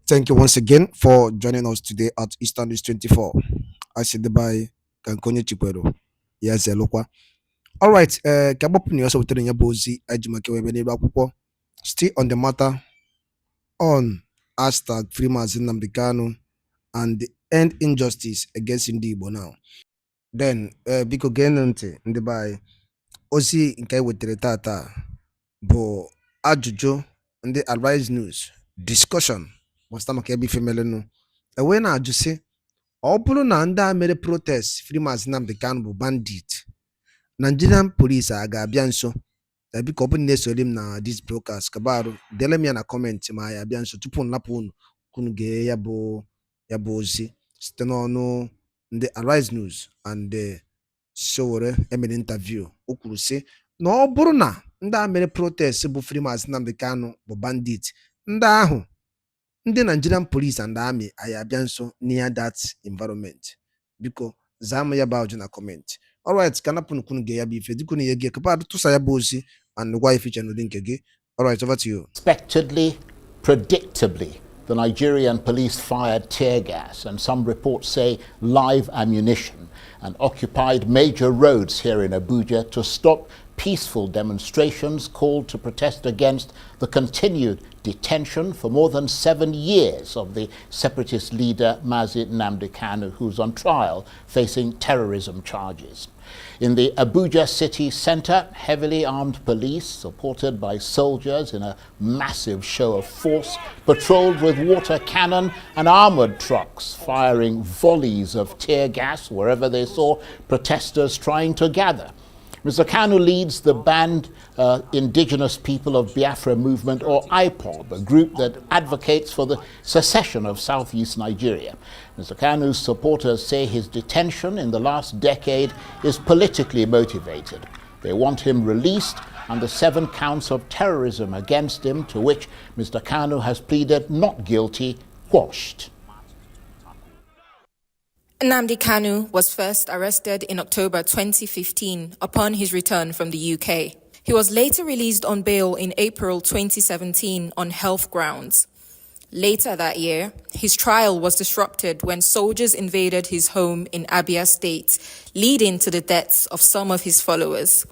Thank you once again for joining us today at Eastern News 24. I said by Kankonye Chikwero. Yes, Lokwa. All right, Kabop News of Tenya Bozi, Ajimake Webeni Rapupo. Still on the matter on hashtag Freeman Nnamdi Kanu and the end injustice against Igbo now. Then, Biko Genante, and the by Osi nke wetere tata bụ ajụjụ ndị Arise News discussion gbasara maka ebe ifemele nụ enwee na-ajụ sị ọ bụrụ na ndị a mere protest Freeman Nnamdi Kanu bụ bandit, Nigerian police a ga-abịa nso? Biko ọ bụrụ na-esori m na this broadcast kabarụ dele m ya na comment ma ya abịa nso tupu nnapụ unu kunu gee ya bụ ozi site n'ọnụ ndị Arise News and Sowore emere interview. O kwuru sị na ọ bụrụ na ndị a mere protest bụ Freeman Nnamdi Kanu bụ bandit, ndị ahụ ndị Nigerian police and army anyị abịa nso near that environment. Biko zaa m ya bụ ajụ na comment. Alright, ka napụ nkwunu gị ya bụ ife dịka na ihe gị kapa tụsa ya bụ ozi and gwa ife n'ụdị nke gị. Alright, over to you. Expectedly, predictably, the Nigerian police fired tear gas and some reports say live ammunition and occupied major roads here in Abuja to stop peaceful demonstrations called to protest against the continued detention for more than 7 years of the separatist leader Nnamdi Kanu, who's on trial facing terrorism charges. In the Abuja city centre, heavily armed police, supported by soldiers in a massive show of force, patrolled with water cannon and armoured trucks, firing volleys of tear gas wherever they saw protesters trying to gather. Mr. Kanu leads the banned Indigenous People of Biafra Movement, or IPOB, a group that advocates for the secession of southeast Nigeria. Mr. Kanu's supporters say his detention in the last decade is politically motivated. They want him released and the 7 counts of terrorism against him, to which Mr. Kanu has pleaded not guilty, quashed. Nnamdi Kanu was first arrested in October 2015 upon his return from the UK. He was later released on bail in April 2017 on health grounds. Later that year, his trial was disrupted when soldiers invaded his home in Abia State, leading to the deaths of some of his followers.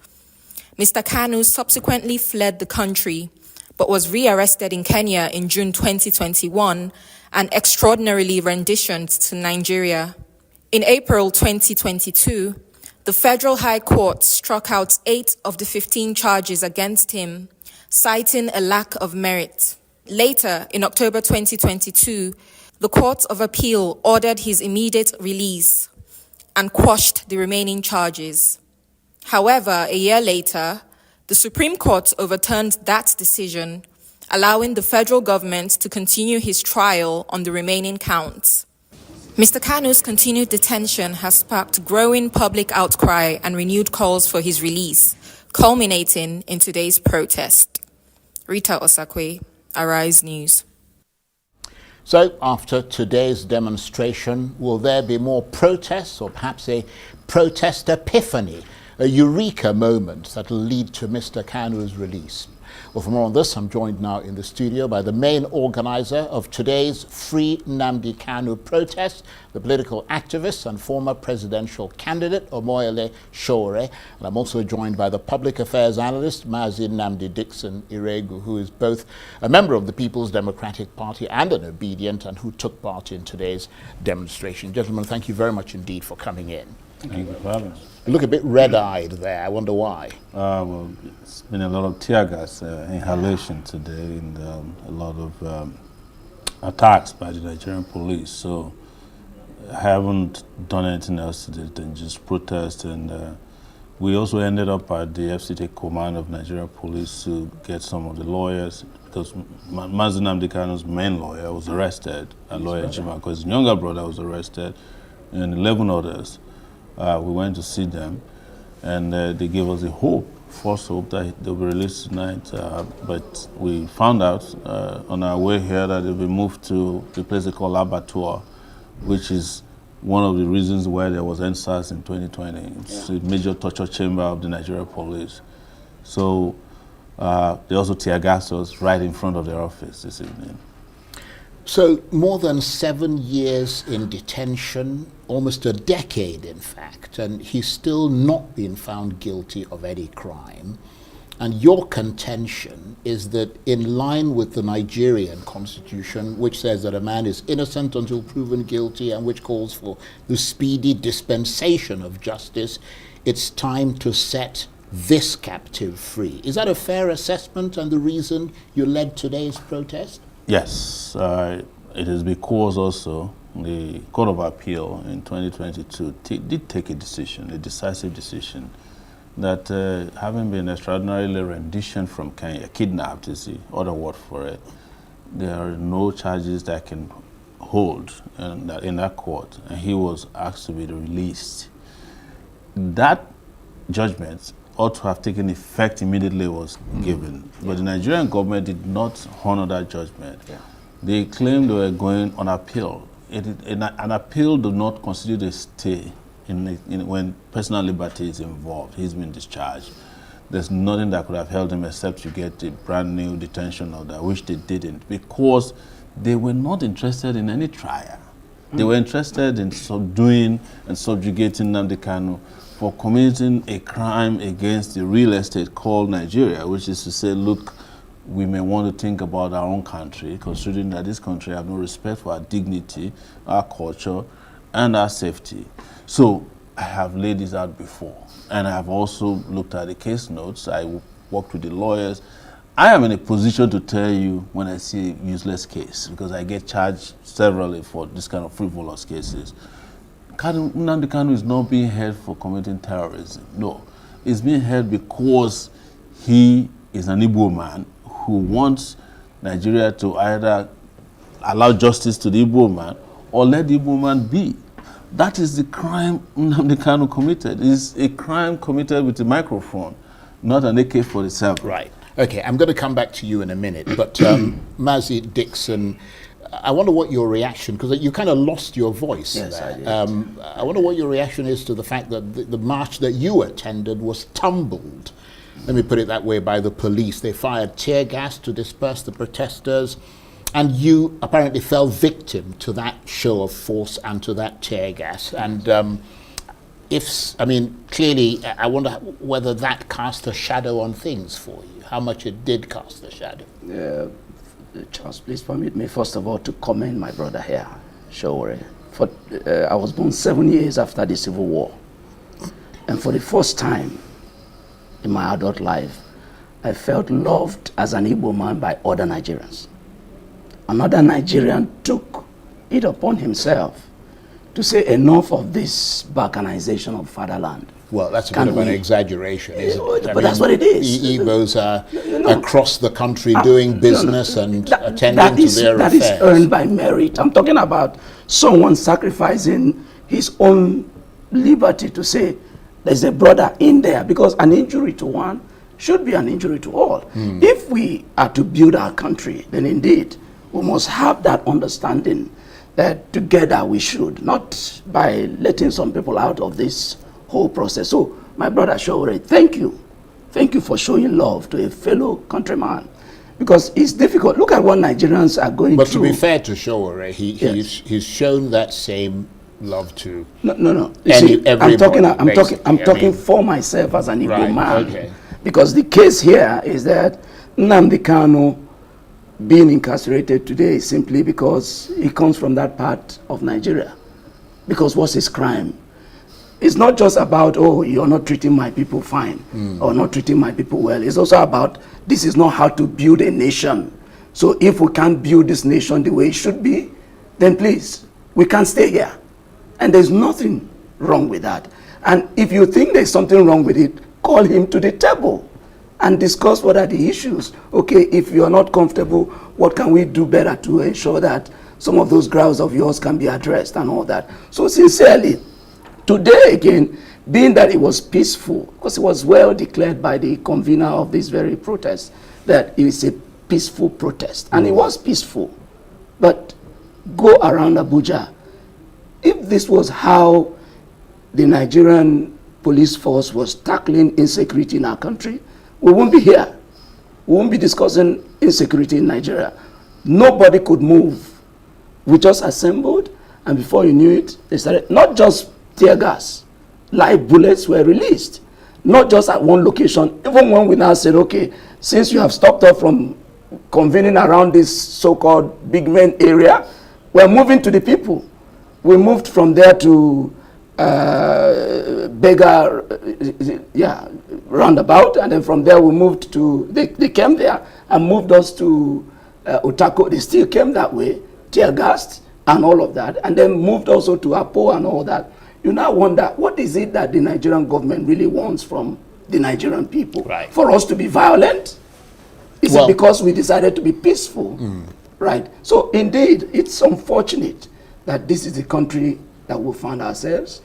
Mr. Kanu subsequently fled the country, but was rearrested in Kenya in June 2021 and extraordinarily renditioned to Nigeria. In April 2022, the Federal High Court struck out 8 of the 15 charges against him, citing a lack of merit. Later, in October 2022, the Court of Appeal ordered his immediate release and quashed the remaining charges. However, a year later, the Supreme Court overturned that decision, allowing the federal government to continue his trial on the remaining counts. Mr. Kanu's continued detention has sparked growing public outcry and renewed calls for his release, culminating in today's protest. Rita Osakwe, Arise News. So, after today's demonstration, will there be more protests or perhaps a protest epiphany, a eureka moment that will lead to Mr. Kanu's release? Well, for more on this, I'm joined now in the studio by the main organizer of today's Free Nnamdi Kanu protest, the political activist and former presidential candidate, Omoyele Sowore. And I'm also joined by the public affairs analyst, Mazi Nnamdi Dixon Iregu, who is both a member of the People's Democratic Party and an obedient, and who took part in today's demonstration. Gentlemen, thank you very much indeed for coming in. Thank you for having us. You look a bit red-eyed there. I wonder why. Well, it's been a lot of tear gas inhalation today and a lot of attacks by the Nigerian police. So I haven't done anything else today than just protest. And we also ended up at the FCT command of Nigerian police to get some of the lawyers, because Nnamdi Kanu's main lawyer was arrested, and lawyer Jima, because his younger brother was arrested, and 11 others. We went to see them, and they gave us a hope, false hope, that they'll be released tonight. But we found out on our way here that they'll be moved to the place they call Abattoir, which is one of the reasons why there was NSAS in 2020. It's a major torture chamber of the Nigerian police. So they also tear gassed us right in front of their office this evening. So more than 7 years in detention, almost a decade in fact, and he's still not been found guilty of any crime. And your contention is that in line with the Nigerian constitution, which says that a man is innocent until proven guilty and which calls for the speedy dispensation of justice, it's time to set this captive free. Is that a fair assessment and the reason you led today's protest? Yes, it is because also the Court of Appeal in 2022 did take a decision, a decisive decision, that having been extraordinarily renditioned from Kenya, kidnapped is the other word for it, there are no charges that can hold in that court, and he was asked to be released. That judgment ought to have taken effect immediately was given, but the Nigerian government did not honor that judgment. Yeah. They claimed they were going on appeal. An appeal does not constitute a stay when personal liberty is involved. He's been discharged. There's nothing that could have held him except to get a brand new detention order, which they didn't, because they were not interested in any trial. They were interested in subduing and subjugating Nnamdi Kanu for committing a crime against the real estate called Nigeria, which is to say, look, we may want to think about our own country, considering that this country has no respect for our dignity, our culture, and our safety. So I have laid this out before, and I have also looked at the case notes. I worked with the lawyers. I am in a position to tell you when I see a useless case, because I get charged severally for this kind of frivolous cases. Nnamdi Kanu is not being held for committing terrorism. No, he's being held because he is an Igbo man who wants Nigeria to either allow justice to the Igbo man or let the Igbo man be. That is the crime Nnamdi Kanu committed. It's a crime committed with a microphone, not an AK-47. Right. Okay, I'm going to come back to you in a minute, but Mazi Dixon, I wonder what your reaction, because you kind of lost your voice. Yes, there. I did. I wonder what your reaction is to the fact that the march that you attended was tumbled, let me put it that way, by the police. They fired tear gas to disperse the protesters, and you apparently fell victim to that show of force and to that tear gas. And clearly, I wonder whether that cast a shadow on things for you, how much it did cast a shadow. Charles, please permit me first of all to commend my brother here, Showore. I was born 7 years after the Civil War, and for the first time in my adult life, I felt loved as an Igbo man by other Nigerians. Another Nigerian took it upon himself to say enough of this balkanization of fatherland. Well, that's a bit of an exaggeration, isn't it? But that's what it is. Igbos are across the country doing business and attending to their affairs. That is earned by merit. I'm talking about someone sacrificing his own liberty to say there's a brother in there, because an injury to one should be an injury to all. If we are to build our country, then indeed we must have that understanding that together we should, not by letting some people out of this whole process. So, my brother Showore, thank you. Thank you for showing love to a fellow countryman, because it's difficult. Look at what Nigerians are going through. But to be fair to Showore, he's shown that same love to No. I'm talking for myself as an Igbo man. Okay. Because the case here is that Nnamdi Kanu being incarcerated today is simply because he comes from that part of Nigeria. Because what's his crime? It's not just about, oh, you're not treating my people fine or not treating my people well. It's also about, this is not how to build a nation. So if we can't build this nation the way it should be, then please, we can't stay here. And there's nothing wrong with that. And if you think there's something wrong with it, call him to the table and discuss what are the issues. Okay, if you're not comfortable, what can we do better to ensure that some of those grounds of yours can be addressed and all that. So sincerely, today again, being that it was peaceful, because it was well declared by the convener of this very protest that it is a peaceful protest, and it was peaceful. But go around Abuja, if this was how the Nigerian police force was tackling insecurity in our country, we won't be here. We won't be discussing insecurity in Nigeria. Nobody could move We just assembled, and before you knew it, they started, not just tear gas, live bullets were released. Not just at one location. Even when we now said, okay, since you have stopped us from convening around this so-called big men area, we're moving to the people. We moved from there to Beggar, roundabout, and then from there we moved to, they came there and moved us to Otako. They still came that way, tear gassed and all of that, and then moved also to Apo and all that. You now wonder, what is it that the Nigerian government really wants from the Nigerian people? Right. For us to be violent? Is it because we decided to be peaceful? Right. So indeed, it's unfortunate that this is the country that we found ourselves,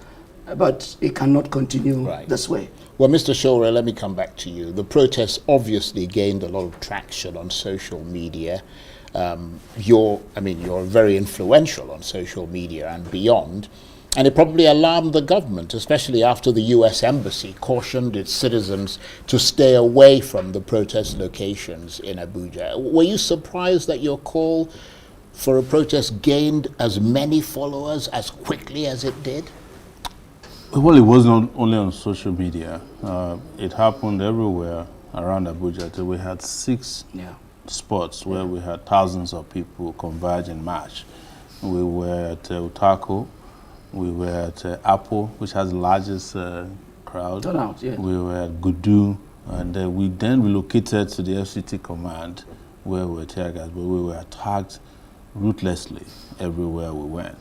but it cannot continue this way. Well, Mr. Shore, let me come back to you. The protests obviously gained a lot of traction on social media. You're very influential on social media and beyond. And it probably alarmed the government, especially after the US Embassy cautioned its citizens to stay away from the protest locations in Abuja. Were you surprised that your call for a protest gained as many followers as quickly as it did? Well, it wasn't only on social media. It happened everywhere around Abuja. We had 6 spots where we had thousands of people converge in march. We were at Utako. We were at Apple, which has the largest crowd. Turnout, yeah. We were at Gudu, and we then relocated to the FCT command where we were tear gas, but we were attacked ruthlessly everywhere we went.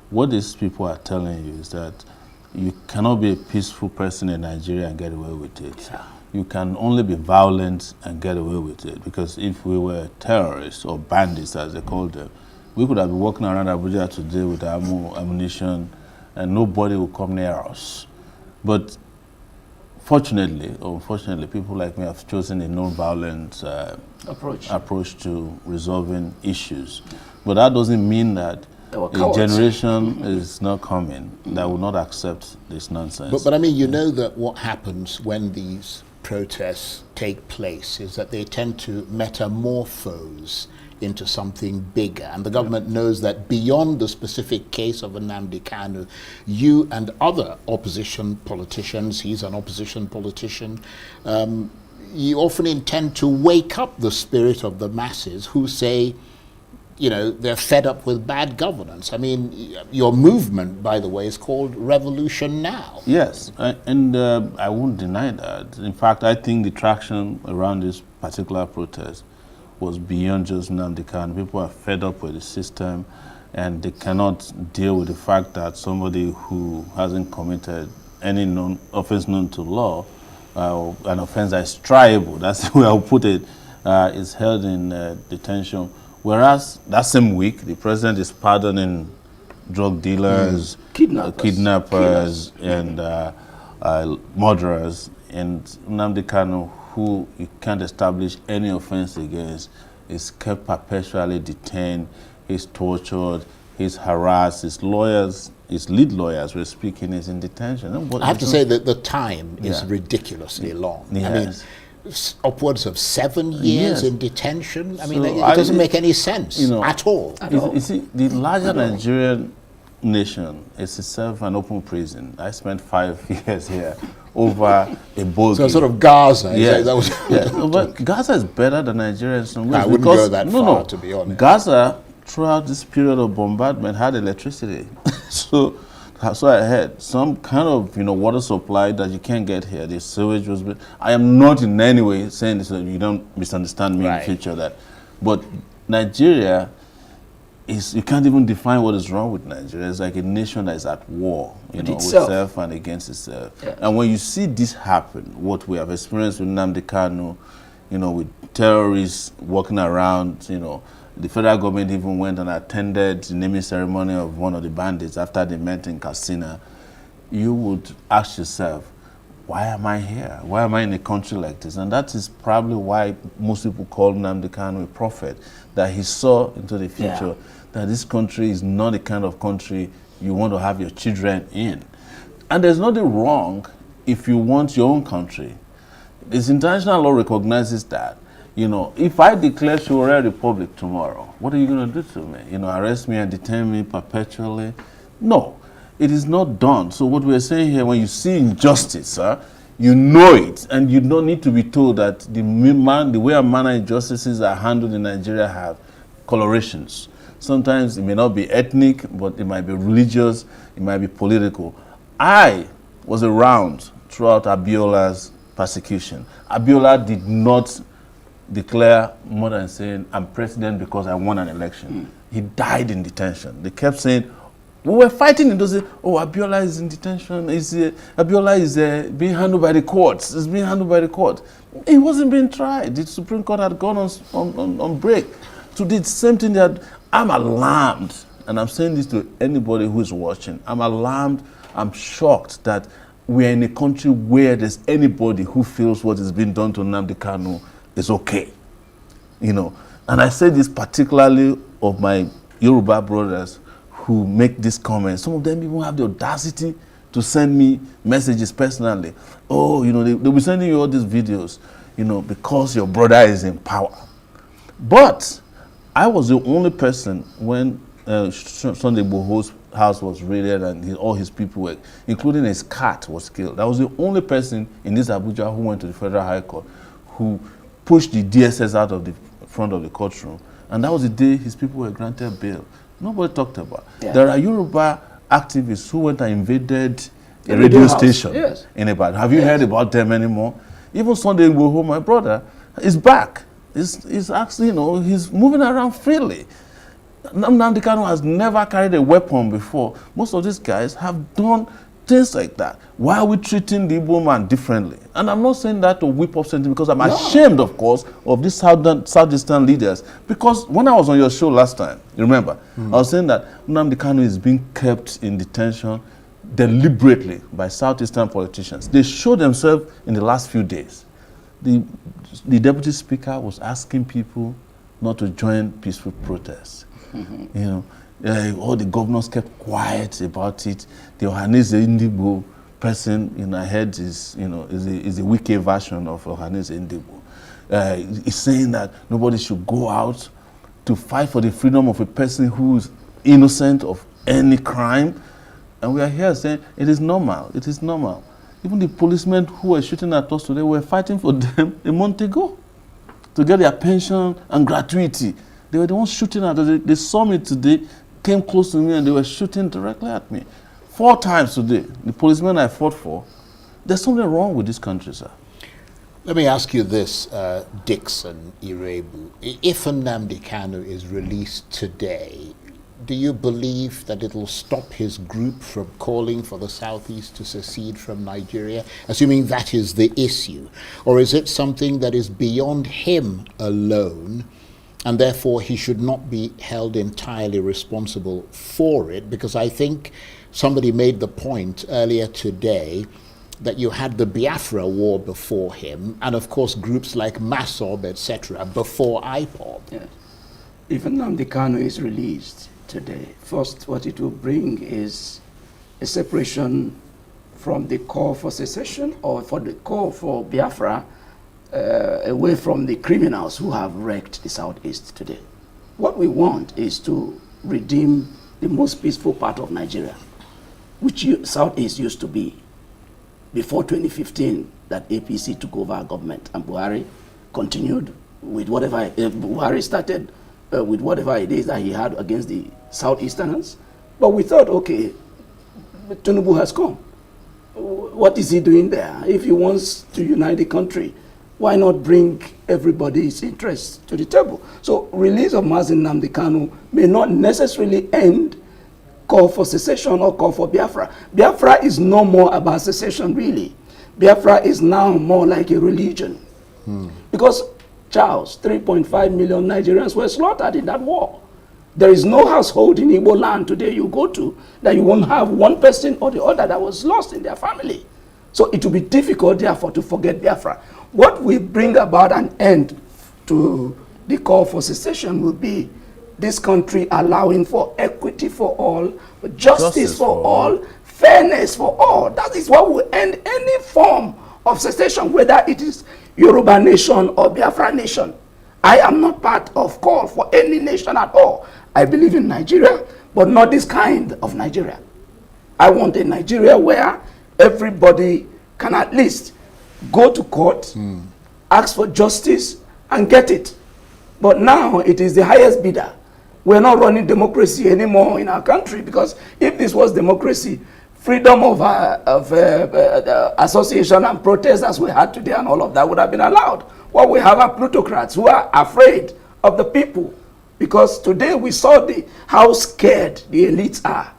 What these people are telling you is that you cannot be a peaceful person in Nigeria and get away with it. Yeah. You can only be violent and get away with it, because if we were terrorists or bandits, as they call them, we could have been walking around Abuja today with ammunition and nobody would come near us. But fortunately, or unfortunately, people like me have chosen a non-violent approach to resolving issues. But that doesn't mean that a generation is not coming that will not accept this nonsense. But I mean, you know that what happens when these protests take place is that they tend to metamorphose into something bigger, and the government knows that beyond the specific case of Nnamdi Kanu, you and other opposition politicians, he's an opposition politician, you often intend to wake up the spirit of the masses who say, you know, they're fed up with bad governance. I mean, your movement, by the way, is called Revolution Now. Yes, and I won't deny that. In fact, I think the traction around this particular protest was beyond just Nnamdi Kanu. People are fed up with the system, and they cannot deal with the fact that somebody who hasn't committed any offense known to law, an offense that is triable, that's the way I'll put it, is held in detention. Whereas that same week, the president is pardoning drug dealers, kidnappers and murderers, and Nnamdi Kanu, who you can't establish any offense against, is kept perpetually detained, he's tortured, he's harassed, his lawyers, his lead lawyers were speaking, is in detention. I have to say that the time is ridiculously long. Yes. I mean, upwards of 7 years in detention. I mean, it doesn't make any sense at all. You see, the larger Nigerian nation is itself an open prison. I spent 5 years here over a boat. So sort of Gaza. Yes. That was But Gaza is better than Nigeria in some ways. I wouldn't go that far, to be honest. Gaza, throughout this period of bombardment, had electricity. so I had some kind of water supply that you can't get here. The sewage was. I am not in any way saying this, so you don't misunderstand me in the future. But Nigeria is, you can't even define what is wrong with Nigeria. It's like a nation that is at war, with itself and against itself. Yeah. And when you see this happen, what we have experienced with Nnamdi Kanu, with terrorists walking around, the federal government even went and attended the naming ceremony of one of the bandits after they met in Katsina, you would ask yourself, why am I here? Why am I in a country like this? And that is probably why most people call Nnamdi Kanu a prophet, that he saw into the future, that this country is not the kind of country you want to have your children in. And there's nothing wrong if you want your own country. This international law recognizes that. You know, if I declare Shura Republic tomorrow, what are you going to do to me? You know, arrest me and detain me perpetually? No, it is not done. So what we're saying here, when you see injustice, you know it, and you don't need to be told that the way and manner injustices are handled in Nigeria have colorations. Sometimes it may not be ethnic, but it might be religious, it might be political. I was around throughout Abiola's persecution. Abiola did not declare more than saying, I'm president because I won an election. He died in detention. They kept saying, we were fighting in those days, oh, Abiola is in detention, Abiola is being handled by the courts, it's being handled by the court. He wasn't being tried. The Supreme Court had gone on break. So did the same thing that I'm alarmed, and I'm saying this to anybody who is watching, I'm alarmed, I'm shocked that we are in a country where there's anybody who feels what is being done to Nnamdi Kanu is okay. You know, and I say this particularly of my Yoruba brothers who make these comments. Some of them even have the audacity to send me messages personally. Oh, you know, they'll be sending you all these videos, you know, because your brother is in power. But I was the only person when Sunday Igboho's house was raided and all his people were, including his cat, was killed. I was the only person in this Abuja who went to the Federal High Court who pushed the DSS out of the front of the courtroom. And that was the day his people were granted bail. Nobody talked about. Yeah. There are Yoruba activists who went and invaded a radio station in Ibadan. Have you heard about them anymore? Even Sunday Igboho, my brother, is back. He's actually, you know, he's moving around freely. Nnamdi Kanu has never carried a weapon before. Most of these guys have done things like that. Why are we treating the Igbo man differently? And I'm not saying that to whip up something, because I'm ashamed, of course, of these Southeastern leaders. Because when I was on your show last time, you remember, I was saying that Nnamdi Kanu is being kept in detention deliberately by Southeastern politicians. They showed themselves in the last few days. The deputy speaker was asking people not to join peaceful protests. You know, all the governors kept quiet about it. The Ohaneze Ndigbo person, you know, I heard is, you know, is a wicked version of Ohaneze Ndigbo. He's saying that nobody should go out to fight for the freedom of a person who's innocent of any crime. And we are here saying it is normal. It is normal. Even the policemen who were shooting at us today were fighting for them a month ago to get their pension and gratuity. They were the ones shooting at us. They saw me today, came close to me, and they were shooting directly at me. 4 times today, the policemen I fought for. There's something wrong with this country, sir. Let me ask you this, Dixon Irebu. If Nnamdi Kanu is released today, do you believe that it'll stop his group from calling for the Southeast to secede from Nigeria, assuming that is the issue? Or is it something that is beyond him alone, and therefore he should not be held entirely responsible for it? Because I think somebody made the point earlier today that you had the Biafra war before him, and of course groups like MASOB, etc., before IPOB. Yes. If Nnamdi Kanu is released today, first what it will bring is a separation from the call for secession, or for the call for Biafra, away from the criminals who have wrecked the Southeast today. What we want is to redeem the most peaceful part of Nigeria, which Southeast used to be before 2015, that APC took over government and Buhari continued with whatever, Buhari started with whatever it is that he had against the Southeasterners. But we thought, okay, Tinubu has come. What is he doing there? If he wants to unite the country, why not bring everybody's interests to the table? So release of Mazi Nnamdi Kanu may not necessarily end call for secession or call for Biafra. Biafra is no more about secession, really. Biafra is now more like a religion. Because, Charles, 3.5 million Nigerians were slaughtered in that war. There is no household in Igbo land today you go to that you won't have one person or the other that was lost in their family. So it will be difficult, therefore, to forget Biafra. What will bring about an end to the call for secession will be this country allowing for equity for all, justice for all, fairness for all. That is what will end any form of secession, whether it is Yoruba nation or Biafra nation. I am not part of call for any nation at all. I believe in Nigeria, but not this kind of Nigeria. I want a Nigeria where everybody can at least go to court, ask for justice, and get it. But now it is the highest bidder. We're not running democracy anymore in our country, because if this was democracy, freedom of association and protest as we had today and all of that would have been allowed. What we have are plutocrats who are afraid of the people, because today we saw how scared the elites are.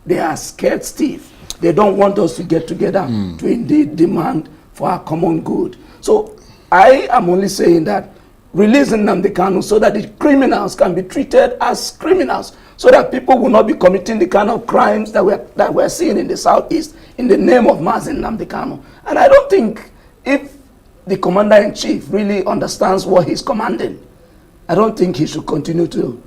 They are scared stiff. They don't want us to get together to indeed demand for our common good. So I am only saying that releasing Nnamdi Kanu so that the criminals can be treated as criminals, so that people will not be committing the kind of crimes that we're seeing in the Southeast in the name of Mazi Nnamdi Kanu. And I don't think, if the commander-in-chief really understands what he's commanding, I don't think he should continue to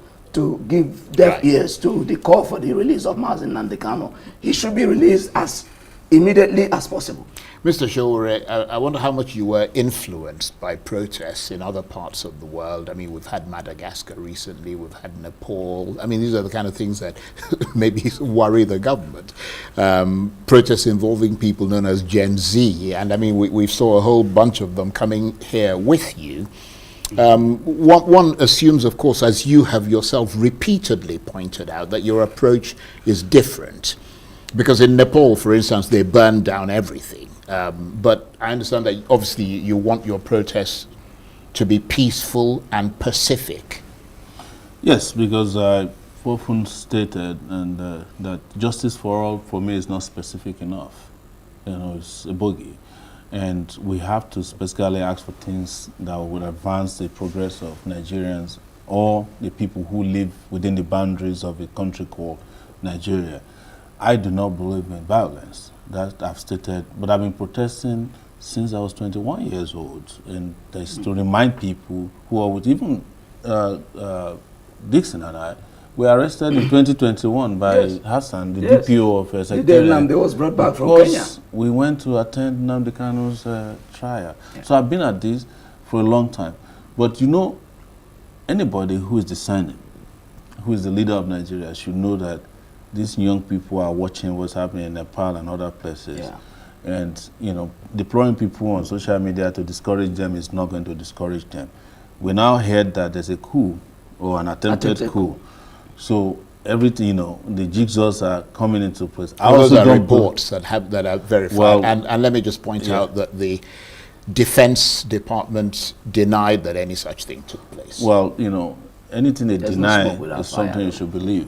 give deaf ears to the call for the release of Mazi Nnamdi Kanu. He should be released as immediately as possible. Mr. Showore, I wonder how much you were influenced by protests in other parts of the world. I mean, we've had Madagascar recently, we've had Nepal. I mean, these are the kind of things that maybe worry the government. Protests involving people known as Gen Z, and I mean, we saw a whole bunch of them coming here with you. One assumes, of course, as you have yourself repeatedly pointed out, that your approach is different. Because in Nepal, for instance, they burned down everything. But I understand that obviously you want your protests to be peaceful and pacific. Yes, because I often stated that justice for all, for me, is not specific enough. You know, it's a bogey. And we have to specifically ask for things that would advance the progress of Nigerians or the people who live within the boundaries of a country called Nigeria. I do not believe in violence. That I've stated, but I've been protesting since I was 21 years old, and that's to remind people who are with even Dixon and I were arrested in 2021 by Hassan, the DPO of Secession. The day Nnamdi was brought back from Kenya. We went to attend Nnamdi Kanu's trial. So I've been at this for a long time. But you know, anybody who is discerning, who is the leader of Nigeria, should know that these young people are watching what's happening in Nepal and other places. Yeah. And, you know, deploying people on social media to discourage them is not going to discourage them. We now heard that there's a coup or an attempted coup. So everything, you know, the jigsaws are coming into place. Those are reports that are verified. Well, and let me just point out that the Defense Department denied that any such thing took place. Well, you know, anything they deny is something you should believe,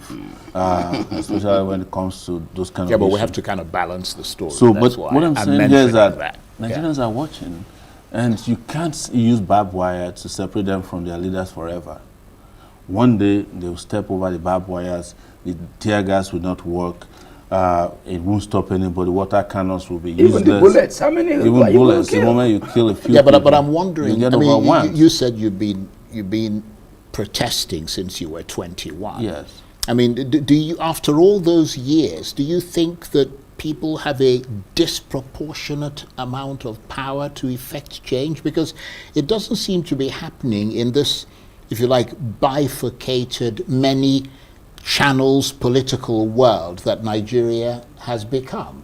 especially when it comes to those kind of issues. But we have to kind of balance the story. So, but what I'm saying here is that Nigerians are watching, and you can't use barbed wire to separate them from their leaders forever. One day, they will step over the barbed wires, the tear gas will not work, it won't stop anybody, water cannons will be useless. Even the bullets, how many? Even bullets, the moment you kill a few people. But I'm wondering, I mean, you said you've been protesting since you were 21. Yes. I mean, do you, after all those years, do you think that people have a disproportionate amount of power to effect change? Because it doesn't seem to be happening in this, if you like, bifurcated, many channels political world that Nigeria has become,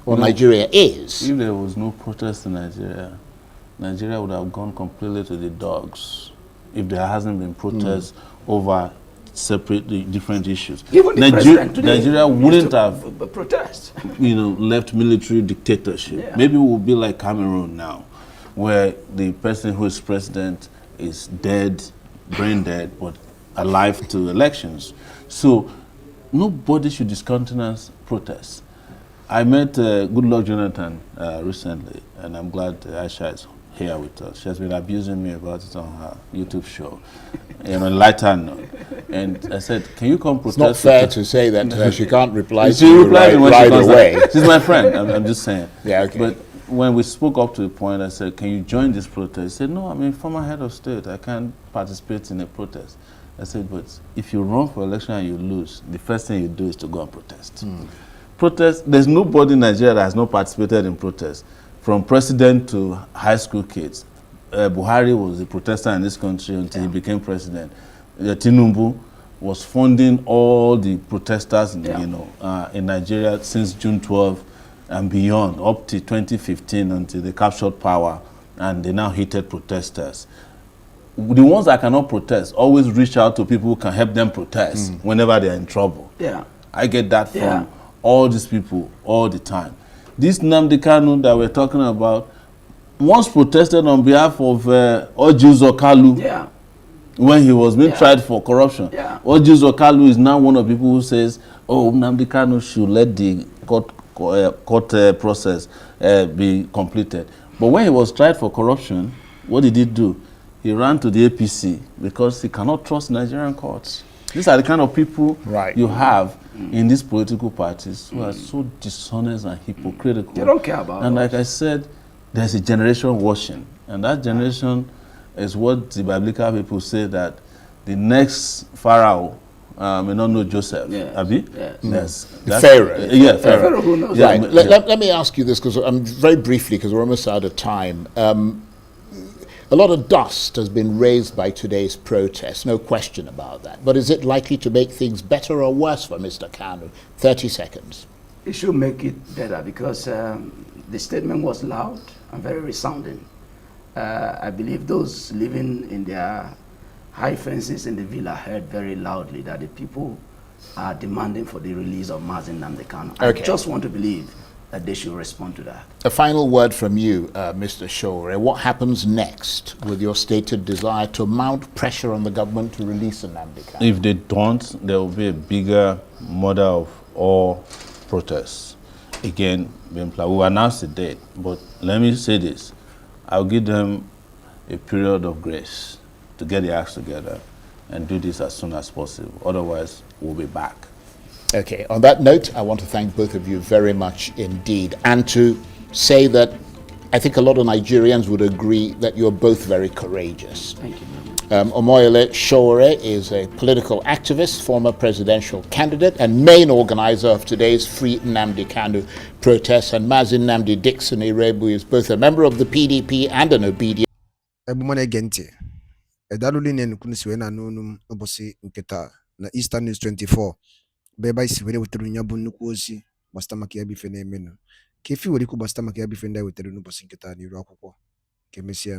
or Nigeria is. If there was no protest in Nigeria, Nigeria would have gone completely to the dogs. If there hasn't been protests over separate different issues. Even the president today Nigeria wouldn't have protest. You know, left military dictatorship. Yeah. Maybe we'll be like Cameroon now, where the person who is president is dead, brain dead, but alive to elections. So nobody should discountenance protests. I met Goodluck Jonathan recently, and I'm glad Aisha is here with us. She has been abusing me about it on her YouTube show, you know, lighter note. And I said, can you come protest? It's not fair to say that she can't reply she to you right away. She's my friend, I'm just saying. Yeah, okay. But when we spoke up to the point, I said, can you join this protest? He said, no, I'm a former head of state. I can't participate in a protest. I said, but if you run for election and you lose, the first thing you do is to go and protest. Protest, there's nobody in Nigeria that has not participated in protests. From president to high school kids, Buhari was a protester in this country until he became president. Tinubu was funding all the protesters, in Nigeria since June 12 and beyond, up to 2015 until they captured power and they now hated protesters. The ones that cannot protest always reach out to people who can help them protest whenever they're in trouble. Yeah. I get that from all these people all the time. This Nnamdi Kanu that we're talking about once protested on behalf of Orji Kalu when he was being tried for corruption. Orji Kalu is now one of the people who says, oh, Nnamdi Kanu should let the court process be completed. But when he was tried for corruption, what did he do? He ran to the APC because he cannot trust Nigerian courts. These are the kind of people you have in these political parties who are so dishonest and hypocritical. They don't care about And like I said, there's a generation watching. And that generation is what the biblical people say that the next Pharaoh may not know Joseph. Abi? Yes. Pharaoh. Yeah, Pharaoh. Pharaoh who knows. Right. Let me ask you this, because very briefly, because we're almost out of time. A lot of dust has been raised by today's protest, no question about that. But is it likely to make things better or worse for Mr. Kanu? 30 seconds. It should make it better because the statement was loud and very resounding. I believe those living in their high fences in the villa heard very loudly that the people are demanding for the release of Nnamdi Kanu. I just want to believe that they should respond to that. A final word from you, Mr. Shore. What happens next with your stated desire to mount pressure on the government to release Nnamdi Kanu? If they don't, there will be a bigger murder of all protests. Again, we will announce the date, but let me say this. I'll give them a period of grace to get the acts together and do this as soon as possible. Otherwise, we'll be back. Okay, on that note, I want to thank both of you very much indeed, and to say that I think a lot of Nigerians would agree that you're both very courageous. Thank you. Omoyele Shore is a political activist, former presidential candidate, and main organizer of today's Free Nnamdi Kanu protests, and Mazin Nnamdi Dixon Irebu is both a member of the PDP and an obedient. Na Eastern News 24 beba isi were wetara nyabu nnukwu ozi gbasata maka ya bife na-emenu ka efi were ikwu gbasata maka ya bife ndị wetara n'ụbọchị nketa n'iru akwụkwọ ka emesịa